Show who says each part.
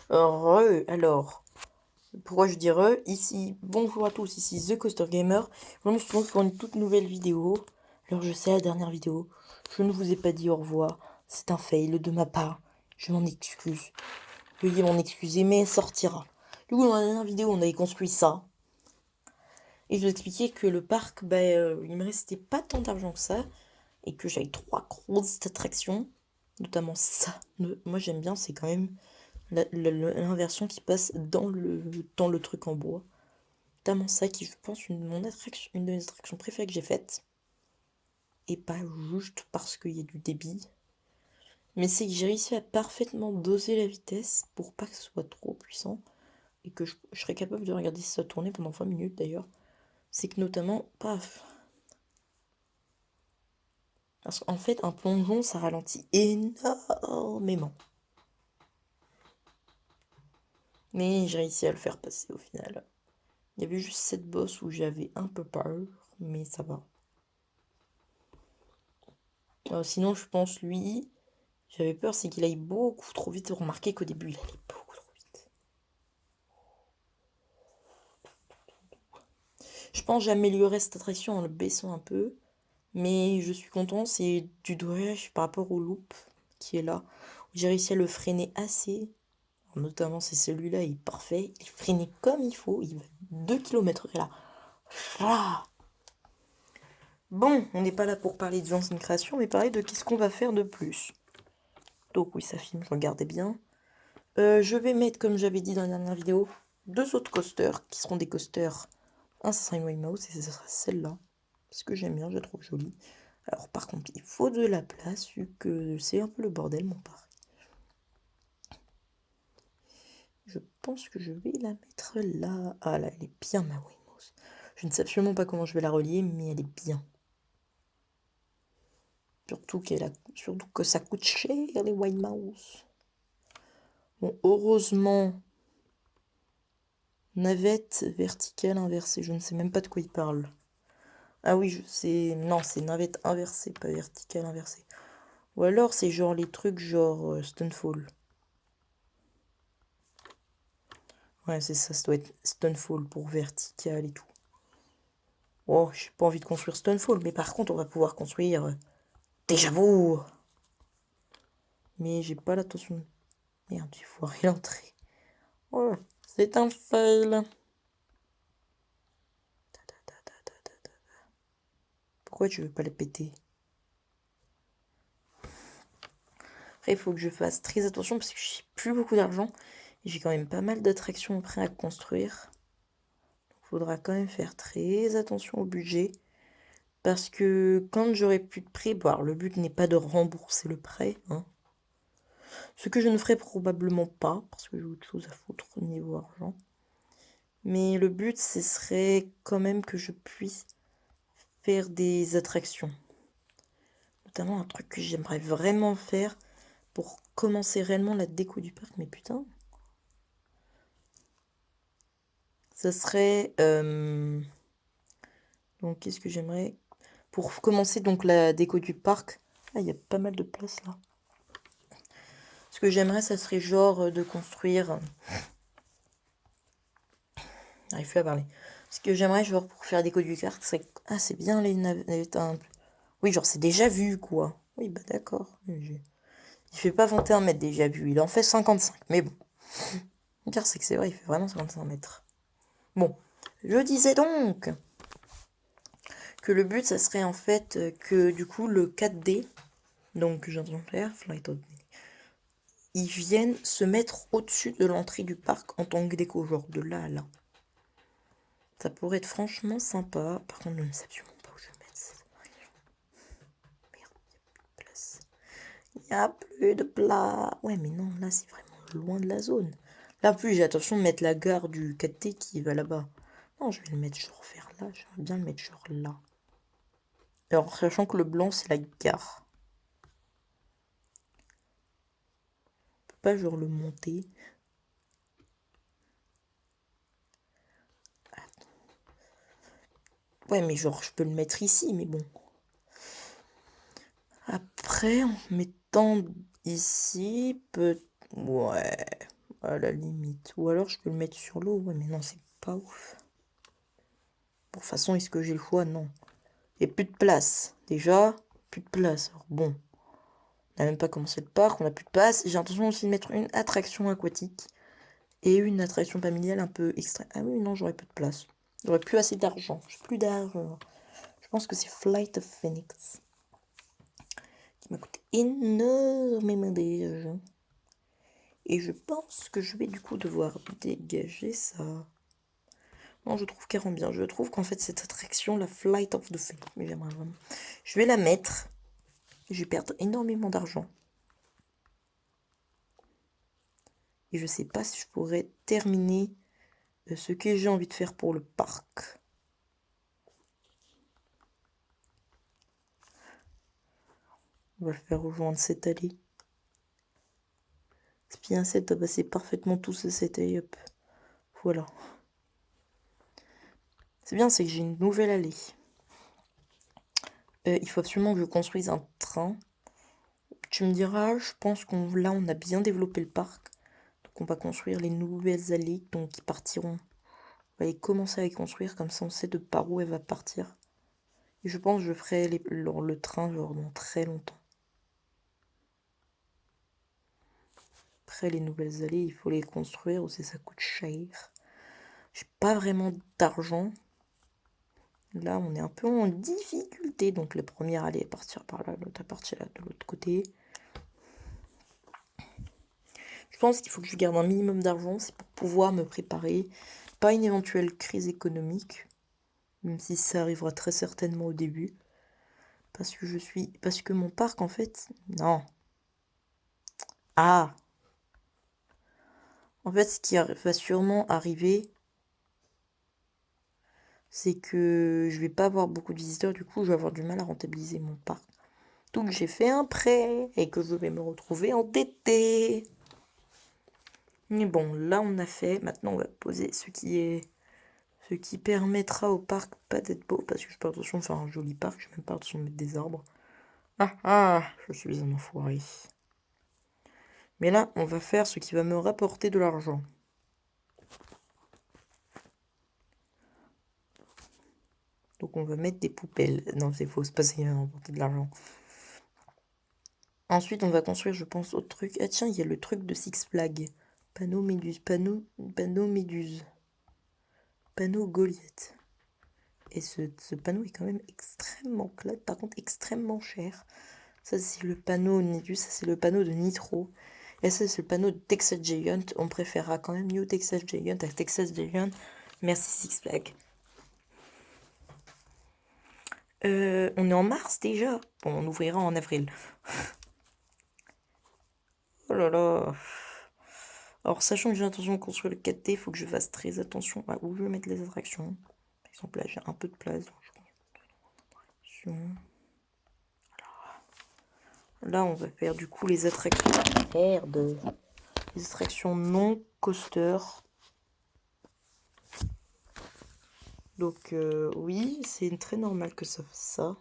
Speaker 1: Alors, pourquoi je dis ici, bonjour à tous, ici The Coaster Gamer. Je me retrouve pour une toute nouvelle vidéo. Alors je sais, la dernière vidéo, je ne vous ai pas dit au revoir. C'est un fail de ma part. Je m'en excuse. Veuillez m'en excuser, mais elle sortira. Du coup, dans la dernière vidéo, on avait construit ça. Et je vous expliquais que le parc, il me restait pas tant d'argent que ça. Et que j'avais 3 grosses attractions. Notamment ça. Moi j'aime bien, c'est quand même l'inversion qui passe dans le truc en bois. Notamment ça qui, je pense, une de mes attractions préférées que j'ai faites. Et pas juste parce qu'il y a du débit. Mais c'est que j'ai réussi à parfaitement doser la vitesse pour pas que ce soit trop puissant. Et que je serais capable de regarder ça tourner pendant 20 minutes d'ailleurs. C'est que notamment, paf. Parce qu'en fait, un plongeon, ça ralentit énormément. Mais j'ai réussi à le faire passer au final. Il y avait juste cette bosse où j'avais un peu peur, mais ça va. Sinon, je pense, lui, j'avais peur, c'est qu'il aille beaucoup trop vite. Remarquez qu'au début, il allait beaucoup trop vite. Je pense que j'améliorerai cette attraction en le baissant un peu. Mais je suis content, c'est du dommage par rapport au loop qui est là. J'ai réussi à le freiner assez. Alors, notamment, c'est celui-là, il est parfait. Il est freiné comme il faut. Il va 2 km là. Ah. Bon, on n'est pas là pour parler de l'ancienne création, mais parler de qu'est-ce qu'on va faire de plus. Donc oui, ça filme, regardez bien. Je vais mettre, comme j'avais dit dans la dernière vidéo, 2 autres coasters, qui seront des coasters. Un, ça sera une Weymouth, et ça sera celle-là. Parce que j'aime bien, je la trouve jolie. Alors par contre, il faut de la place, vu que c'est un peu le bordel, mon parc. Je pense que je vais la mettre là. Ah là, elle est bien, ma Weymouth. Je ne sais absolument pas comment je vais la relier, mais elle est bien. Surtout que ça coûte cher, les Weymouth. Bon, heureusement, navette verticale inversée. Je ne sais même pas de quoi il parle. Ah oui, non, c'est navette inversée, pas verticale inversée. Ou alors c'est genre les trucs genre Stunfall. Ouais, c'est ça, ça doit être Stunfall pour vertical et tout. Oh, j'ai pas envie de construire Stunfall, mais par contre, on va pouvoir construire Déjà Vu. Mais j'ai pas l'attention. Merde, j'ai foiré l'entrée. Oh, c'est un fail. Pourquoi tu veux pas la péter? Après, il faut que je fasse très attention parce que j'ai plus beaucoup d'argent. Et j'ai quand même pas mal d'attractions prêtes à construire. Il faudra quand même faire très attention au budget. Parce que quand j'aurai plus de prêt, bon, alors le but n'est pas de rembourser le prêt, hein. Ce que je ne ferai probablement pas, parce que j'ai autre chose à foutre au niveau argent. Mais le but, ce serait quand même que je puisse faire des attractions. Notamment un truc que j'aimerais vraiment faire pour commencer réellement la déco du parc. Mais putain, ça serait... Donc, qu'est-ce que j'aimerais... Pour commencer donc la déco du parc... Ah, il y a pas mal de place là. Ce que j'aimerais, ça serait genre de construire... J'arrive plus à parler. Ce que j'aimerais, genre, pour faire la déco du parc, c'est... Ah, c'est bien les navettes... Oui, genre, c'est déjà vu, quoi. Oui, bah d'accord. Il fait pas 21 mètres déjà vu, il en fait 55. Mais bon. Car c'est que c'est vrai, il fait vraiment 55 mètres. Bon, je disais donc que le but, ça serait en fait que du coup, le 4D, donc que j'entends faire, Flight of ils viennent se mettre au-dessus de l'entrée du parc en tant que déco, genre de là à là. Ça pourrait être franchement sympa. Par contre, je ne sais absolument pas où je vais mettre ça. Merde, il n'y a plus de place. Ouais, mais non, là, c'est vraiment loin de la zone. Là, en plus, j'ai attention de mettre la gare du 4T qui va là-bas. Non, je vais le mettre genre vers là. J'aimerais bien le mettre genre là. Alors, sachant que le blanc, c'est la gare. On peut pas genre le monter. Ouais, mais genre, je peux le mettre ici, mais bon. Après, en mettant ici, peut... Ouais. à la limite. Ou alors je peux le mettre sur l'eau. Ouais, mais non, c'est pas ouf. Bon, de toute façon, est-ce que j'ai le choix? Non. Et plus de place. Déjà, plus de place. Alors, bon, on n'a même pas commencé le parc, on n'a plus de place. J'ai l'intention aussi de mettre une attraction aquatique et une attraction familiale un peu extrême. Ah oui, non, j'aurais plus de place. J'aurais plus assez d'argent. J'ai plus d'argent. Je pense que c'est Flight of Phoenix qui m'a coûté énormément d'argent. Et je pense que je vais du coup devoir dégager ça. Non, je trouve qu'elle rend bien. Je trouve qu'en fait, cette attraction, la Flight of the Phoenix, mais j'aimerais vraiment. Je vais la mettre. Je vais perdre énormément d'argent. Et je sais pas si je pourrais terminer ce que j'ai envie de faire pour le parc. On va le faire rejoindre cette allée. C'est bien cette, ah bah c'est parfaitement tout ce setup. Voilà. C'est bien, c'est que j'ai une nouvelle allée. Il faut absolument que je construise un train. Tu me diras, je pense qu'on là on a bien développé le parc. Donc on va construire les nouvelles allées donc qui partiront. On va les commencer à les construire, comme ça on sait de par où elle va partir. Et je pense que je ferai le train genre dans très longtemps. Après les nouvelles allées, il faut les construire aussi, ça coûte cher. J'ai pas vraiment d'argent. Là, on est un peu en difficulté. Donc, la première allée est partir par là, l'autre est partir là de l'autre côté. Je pense qu'il faut que je garde un minimum d'argent. C'est pour pouvoir me préparer. Pas une éventuelle crise économique. Même si ça arrivera très certainement au début. Parce que mon parc, en fait... Non. Ah. En fait, ce qui va sûrement arriver... c'est que je vais pas avoir beaucoup de visiteurs, du coup je vais avoir du mal à rentabiliser mon parc. Donc j'ai fait un prêt et que je vais me retrouver endetté. Mais bon, là on a fait, maintenant on va poser ce qui permettra au parc pas d'être beau, parce que je fais attention de faire un joli parc, je n'ai même pas attention de mettre des arbres. Je suis un enfoiré. Mais là, on va faire ce qui va me rapporter de l'argent. Donc on va mettre des poubelles. Non, c'est faux, c'est pas ça qui va me rapporter de l'argent. Ensuite, on va construire, je pense, autre truc. Ah tiens, il y a le truc de Six Flags. Panneau méduse, panneau méduse. Panneau Goliath. Et ce panneau est quand même extrêmement clair, par contre extrêmement cher. Ça, c'est le panneau méduse, ça, c'est le panneau de Nitro. Et ça, c'est le panneau de Texas Giant. On préférera quand même New Texas Giant à Texas Giant. Merci Six Flags. On est en mars déjà. Bon, on ouvrira en avril. Oh là là. Alors, sachant que j'ai l'intention de construire le 4D, il faut que je fasse très attention à où je vais mettre les attractions. Par exemple, là, j'ai un peu de place. Donc je là, on va faire du coup les attractions. Merde. Les attractions non coaster. Donc, oui, c'est très normal que ça fasse ça.